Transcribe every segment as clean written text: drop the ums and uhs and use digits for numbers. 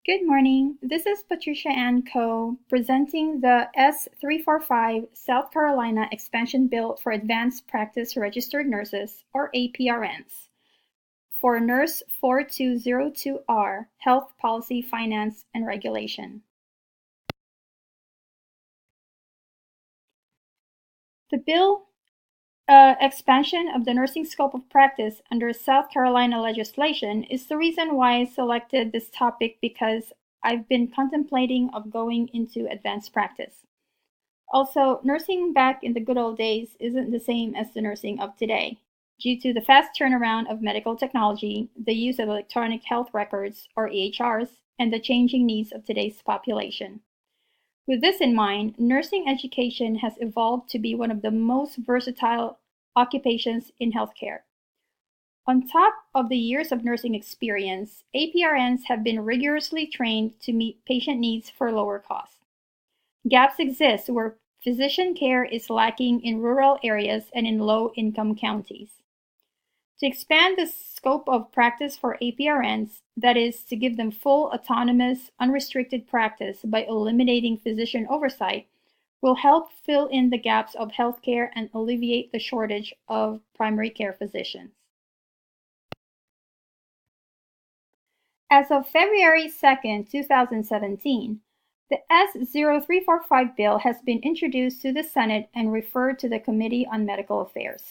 Good morning. This is Patricia Ann Coe presenting the S345 South Carolina Expansion Bill for Advanced Practice Registered Nurses, or APRNs, for NURS4202R, Health Policy, Finance, and Regulation. The bill expansion of the nursing scope of practice under South Carolina legislation is the reason why I selected this topic because I've been contemplating of going into advanced practice. Also, nursing back in the good old days isn't the same as the nursing of today. Due to the fast turnaround of medical technology, the use of electronic health records, or EHRs, and the changing needs of today's population. With this in mind, nursing education has evolved to be one of the most versatile occupations in healthcare. On top of the years of nursing experience, APRNs have been rigorously trained to meet patient needs for lower cost. Gaps exist where physician care is lacking in rural areas and in low-income counties. To expand the scope of practice for APRNs, that is, to give them full, autonomous, unrestricted practice by eliminating physician oversight, will help fill in the gaps of healthcare and alleviate the shortage of primary care physicians. As of February 2, 2017, the S0345 bill has been introduced to the Senate and referred to the Committee on Medical Affairs.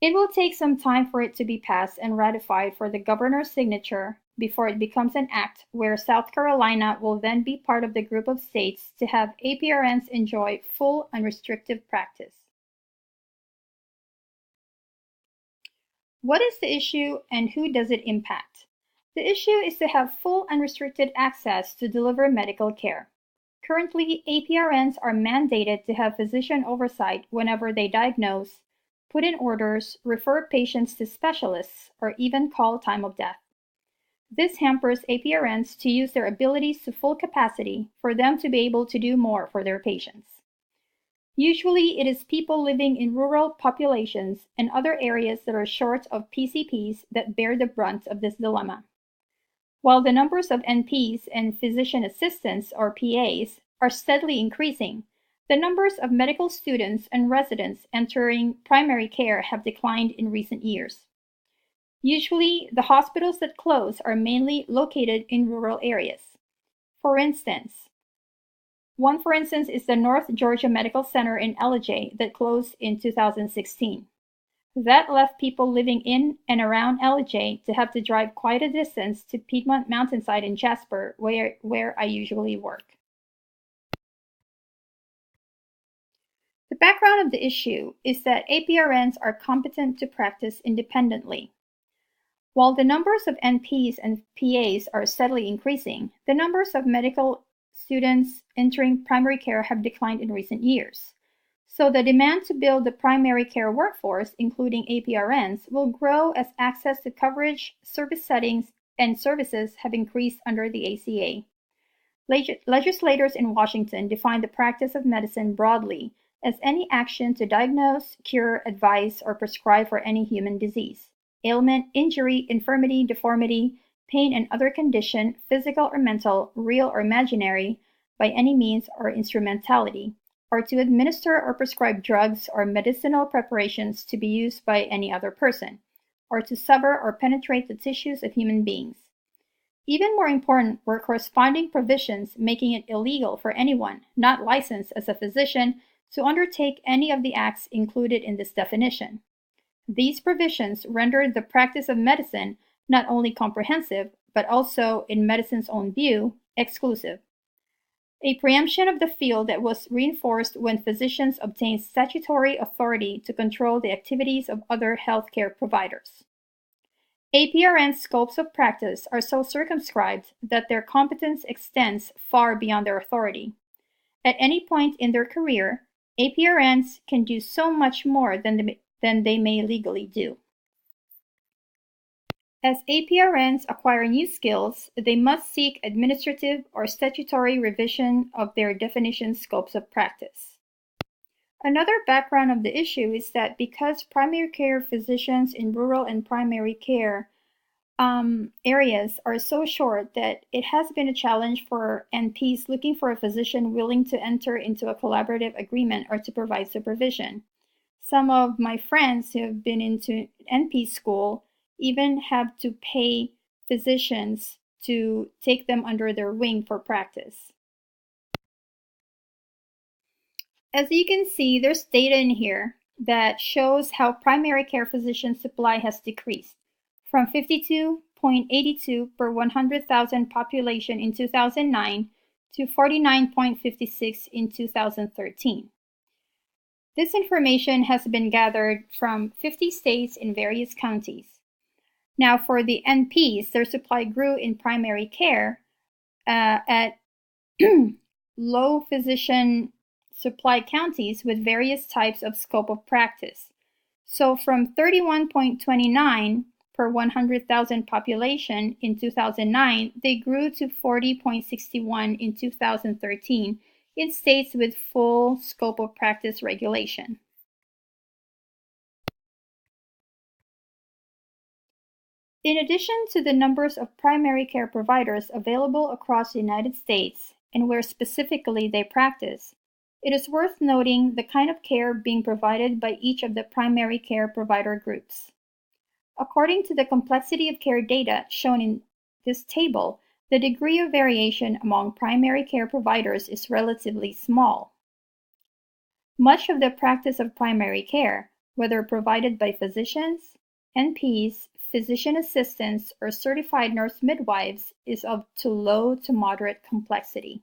It will take some time for it to be passed and ratified for the governor's signature before it becomes an act, where South Carolina will then be part of the group of states to have APRNs enjoy full unrestricted practice. What is the issue and who does it impact? The issue is to have full unrestricted access to deliver medical care. Currently, APRNs are mandated to have physician oversight whenever they diagnose, put in orders, refer patients to specialists, or even call time of death. This hampers APRNs to use their abilities to full capacity for them to be able to do more for their patients. Usually, it is people living in rural populations and other areas that are short of PCPs that bear the brunt of this dilemma. While the numbers of NPs and physician assistants, or PAs, are steadily increasing, the numbers of medical students and residents entering primary care have declined in recent years. Usually, the hospitals that close are mainly located in rural areas. For instance is the North Georgia Medical Center in Ellijay that closed in 2016. That left people living in and around Ellijay to have to drive quite a distance to Piedmont Mountainside in Jasper, where I usually work. The background of the issue is that APRNs are competent to practice independently. While the numbers of NPs and PAs are steadily increasing, the numbers of medical students entering primary care have declined in recent years. So the demand to build the primary care workforce, including APRNs, will grow as access to coverage, service settings, and services have increased under the ACA. Legislators in Washington define the practice of medicine broadly as any action to diagnose, cure, advise, or prescribe for any human disease, ailment, injury, infirmity, deformity, pain, and other condition, physical or mental, real or imaginary, by any means or instrumentality, or to administer or prescribe drugs or medicinal preparations to be used by any other person, or to sever or penetrate the tissues of human beings. Even more important were corresponding provisions making it illegal for anyone not licensed as a physician to undertake any of the acts included in this definition. These provisions rendered the practice of medicine not only comprehensive, but also, in medicine's own view, exclusive. A preemption of the field that was reinforced when physicians obtained statutory authority to control the activities of other healthcare providers. APRN scopes of practice are so circumscribed that their competence extends far beyond their authority. At any point in their career, APRNs can do so much more than they may legally do. As APRNs acquire new skills, they must seek administrative or statutory revision of their definition scopes of practice. Another background of the issue is that because primary care physicians in rural and primary care areas are so short that it has been a challenge for NPs looking for a physician willing to enter into a collaborative agreement or to provide supervision. Some of my friends who have been into NP school even have to pay physicians to take them under their wing for practice. As you can see, there's data in here that shows how primary care physician supply has decreased from 52.82 per 100,000 population in 2009 to 49.56 in 2013. This information has been gathered from 50 states in various counties. Now, for the NPs, their supply grew in primary care at low physician supply counties with various types of scope of practice. So from 31.29 per 100,000 population in 2009, they grew to 40.61 in 2013 in states with full scope of practice regulation. In addition to the numbers of primary care providers available across the United States and where specifically they practice, it is worth noting the kind of care being provided by each of the primary care provider groups. According to the complexity of care data shown in this table, the degree of variation among primary care providers is relatively small. Much of the practice of primary care, whether provided by physicians, NPs, physician assistants, or certified nurse midwives, is of low to moderate complexity.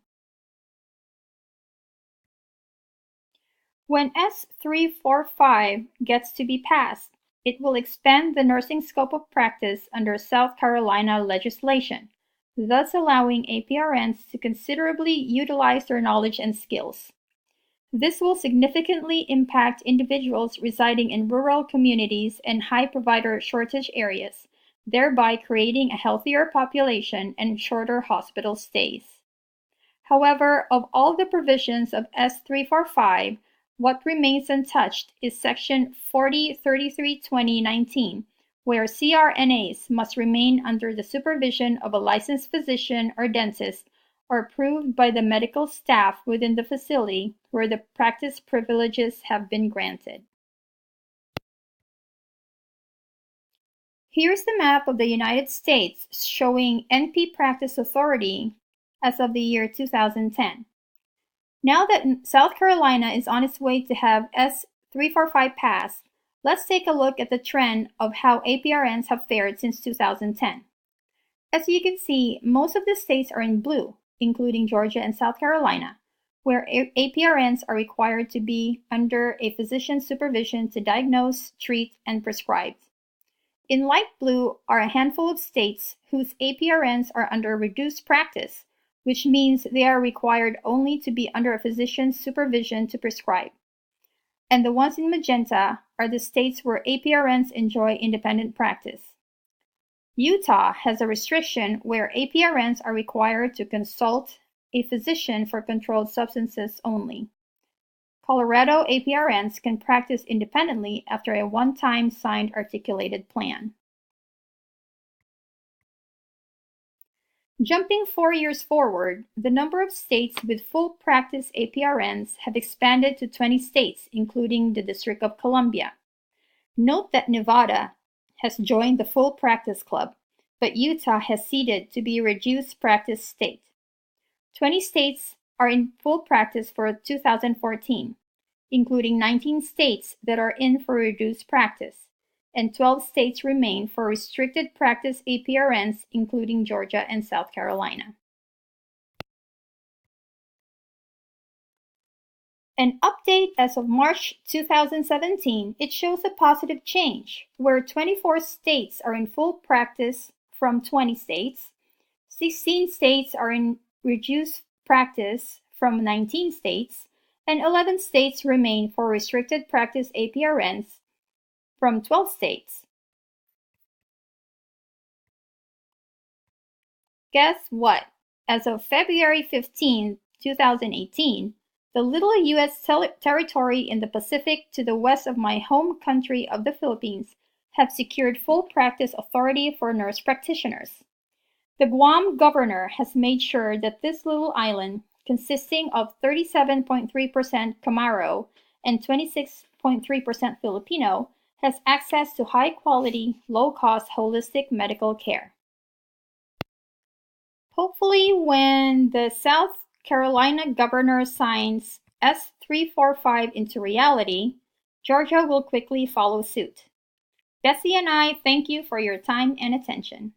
When S345 gets to be passed, it will expand the nursing scope of practice under South Carolina legislation, thus allowing APRNs to considerably utilize their knowledge and skills. This will significantly impact individuals residing in rural communities and high provider shortage areas, thereby creating a healthier population and shorter hospital stays. However, of all the provisions of S345, what remains untouched is Section 4033-2019, where CRNAs must remain under the supervision of a licensed physician or dentist or approved by the medical staff within the facility where the practice privileges have been granted. Here's the map of the United States showing NP practice authority as of the year 2010. Now that South Carolina is on its way to have S345 passed, let's take a look at the trend of how APRNs have fared since 2010. As you can see, most of the states are in blue, including Georgia and South Carolina, where APRNs are required to be under a physician's supervision to diagnose, treat, and prescribe. In light blue are a handful of states whose APRNs are under reduced practice, which means they are required only to be under a physician's supervision to prescribe. And the ones in magenta are the states where APRNs enjoy independent practice. Utah has a restriction where APRNs are required to consult a physician for controlled substances only. Colorado APRNs can practice independently after a one-time signed articulated plan. Jumping 4 years forward, the number of states with full practice APRNs have expanded to 20 states, including the District of Columbia. Note that Nevada has joined the full practice club, but Utah has ceded to be a reduced practice state. 20 states are in full practice for 2014, including 19 states that are in for reduced practice, and 12 states remain for restricted practice APRNs, including Georgia and South Carolina. An update as of March 2017, it shows a positive change, where 24 states are in full practice from 20 states, 16 states are in reduced practice from 19 states, and 11 states remain for restricted practice APRNs from 12 states. Guess what? As of February 15, 2018, the little U.S. territory in the Pacific to the west of my home country of the Philippines have secured full practice authority for nurse practitioners. The Guam governor has made sure that this little island, consisting of 37.3% Chamorro and 26.3% Filipino, has access to high-quality, low-cost holistic medical care. Hopefully, when the South Carolina governor signs S345 into reality, Georgia will quickly follow suit. Bessie and I thank you for your time and attention.